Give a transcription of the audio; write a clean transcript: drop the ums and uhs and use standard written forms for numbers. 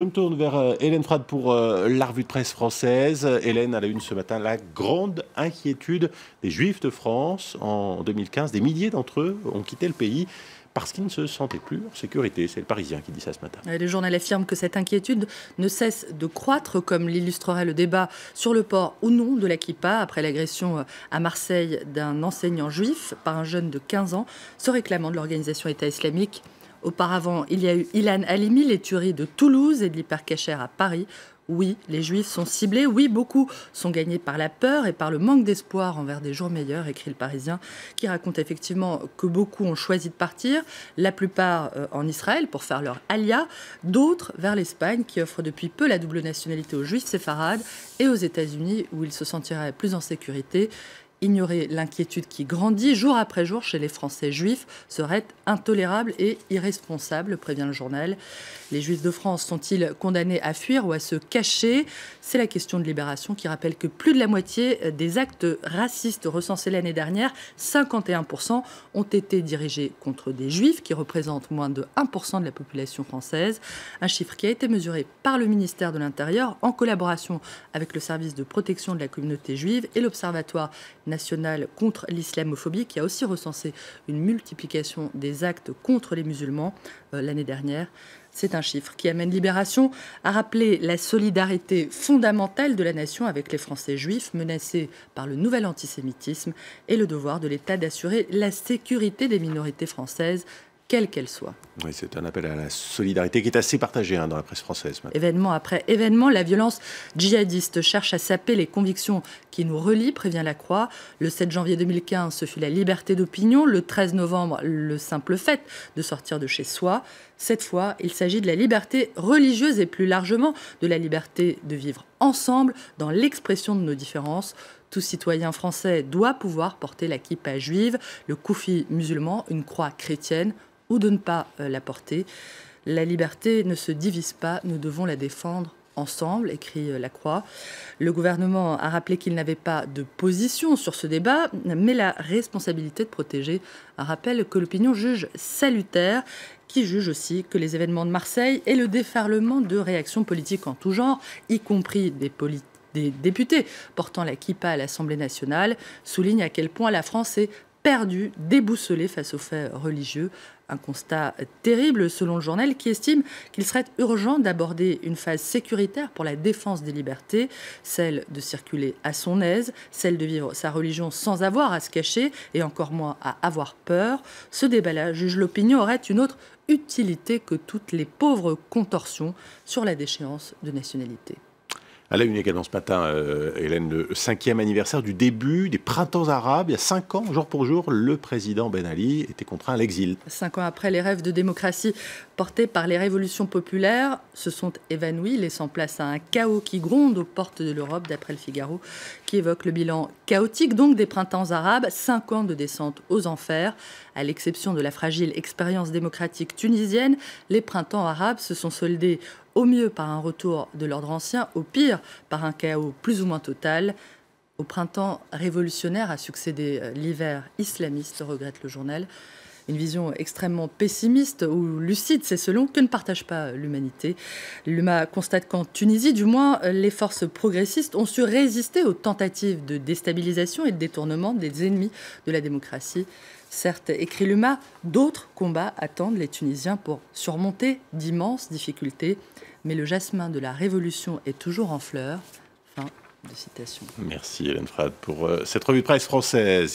Je me tourne vers Hélène Frade pour la revue de presse française. Hélène, à la une ce matin, la grande inquiétude des Juifs de France. En 2015, des milliers d'entre eux ont quitté le pays parce qu'ils ne se sentaient plus en sécurité. C'est le Parisien qui dit ça ce matin. Le journal affirme que cette inquiétude ne cesse de croître, comme l'illustrerait le débat sur le port ou non de la kippa après l'agression à Marseille d'un enseignant juif par un jeune de 15 ans se réclamant de l'organisation État islamique. Auparavant, il y a eu Ilan Halimi, les tueries de Toulouse et de l'Hypercacher à Paris. Oui, les Juifs sont ciblés. Oui, beaucoup sont gagnés par la peur et par le manque d'espoir envers des jours meilleurs, écrit le Parisien, qui raconte effectivement que beaucoup ont choisi de partir, la plupart en Israël pour faire leur alia, d'autres vers l'Espagne qui offre depuis peu la double nationalité aux Juifs séfarades et aux États-Unis où ils se sentiraient plus en sécurité. Ignorer l'inquiétude qui grandit jour après jour chez les Français juifs serait intolérable et irresponsable, prévient le journal. Les Juifs de France sont-ils condamnés à fuir ou à se cacher? C'est la question de Libération qui rappelle que plus de la moitié des actes racistes recensés l'année dernière, 51%, ont été dirigés contre des Juifs qui représentent moins de 1% de la population française. Un chiffre qui a été mesuré par le ministère de l'Intérieur en collaboration avec le service de protection de la communauté juive et l'Observatoire national contre l'islamophobie qui a aussi recensé une multiplication des actes contre les musulmans l'année dernière. C'est un chiffre qui amène Libération à rappeler la solidarité fondamentale de la nation avec les Français juifs menacés par le nouvel antisémitisme et le devoir de l'État d'assurer la sécurité des minorités françaises, quelle qu'elle soit. Oui, c'est un appel à la solidarité qui est assez partagé dans la presse française. Événement après événement, la violence djihadiste cherche à saper les convictions qui nous relient, prévient la Croix. Le 7 janvier 2015, ce fut la liberté d'opinion. Le 13 novembre, le simple fait de sortir de chez soi. Cette fois, il s'agit de la liberté religieuse et plus largement de la liberté de vivre ensemble dans l'expression de nos différences. Tout citoyen français doit pouvoir porter la kippa juive, le koufi musulman, une croix chrétienne, ou de ne pas la porter. La liberté ne se divise pas, nous devons la défendre ensemble, écrit la Croix. Le gouvernement a rappelé qu'il n'avait pas de position sur ce débat, mais la responsabilité de protéger un rappel que l'opinion juge salutaire, qui juge aussi que les événements de Marseille et le déferlement de réactions politiques en tout genre, y compris des députés portant la kippa à l'Assemblée nationale, soulignent à quel point la France est perdue, déboussolée face aux faits religieux. Un constat terrible selon le journal qui estime qu'il serait urgent d'aborder une phase sécuritaire pour la défense des libertés, celle de circuler à son aise, celle de vivre sa religion sans avoir à se cacher et encore moins à avoir peur. Ce débat-là, juge l'opinion, aurait une autre utilité que toutes les pauvres contorsions sur la déchéance de nationalité. À la une également ce matin, Hélène, le 5e anniversaire du début des printemps arabes. Il y a 5 ans, jour pour jour, le président Ben Ali était contraint à l'exil. 5 ans après, les rêves de démocratie portés par les révolutions populaires se sont évanouis, laissant place à un chaos qui gronde aux portes de l'Europe, d'après le Figaro, qui évoque le bilan chaotique donc des printemps arabes. 5 ans de descente aux enfers. À l'exception de la fragile expérience démocratique tunisienne, les printemps arabes se sont soldés au mieux par un retour de l'ordre ancien, au pire par un chaos plus ou moins total. Au printemps révolutionnaire a succédé l'hiver islamiste, regrette le journal. Une vision extrêmement pessimiste ou lucide, c'est selon, que ne partage pas l'humanité. L'UMA constate qu'en Tunisie, du moins, les forces progressistes ont su résister aux tentatives de déstabilisation et de détournement des ennemis de la démocratie. Certes, écrit l'UMA, d'autres combats attendent les Tunisiens pour surmonter d'immenses difficultés. Mais le jasmin de la révolution est toujours en fleurs. Fin de citation. Merci Hélène Frade pour cette revue de presse française.